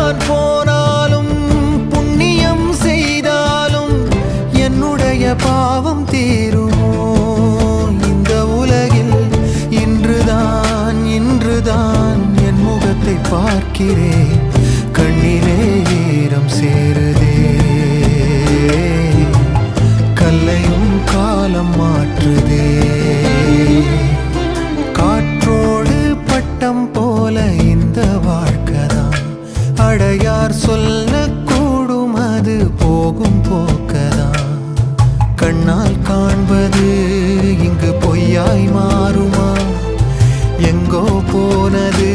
நான் போனாலும் புண்ணியம் செய்தாலும் என்னுடைய பாவம் தீருமோ? இந்த உலகில் இன்றுதான் என் முகத்தை பார்க்கிறேன், கண்ணிலே ஈரம் சேருதே. கல்லையும் காலம் மாற்றுதே. காற்றோடு பட்டம் போல இந்த வாழ்க்கைதான், அடையார் சொல்லக்கூடும் அது போகும் போக்கதான். கண்ணால் காண்பது இங்கு பொய்யாய் மாறுமா? எங்கோ போனது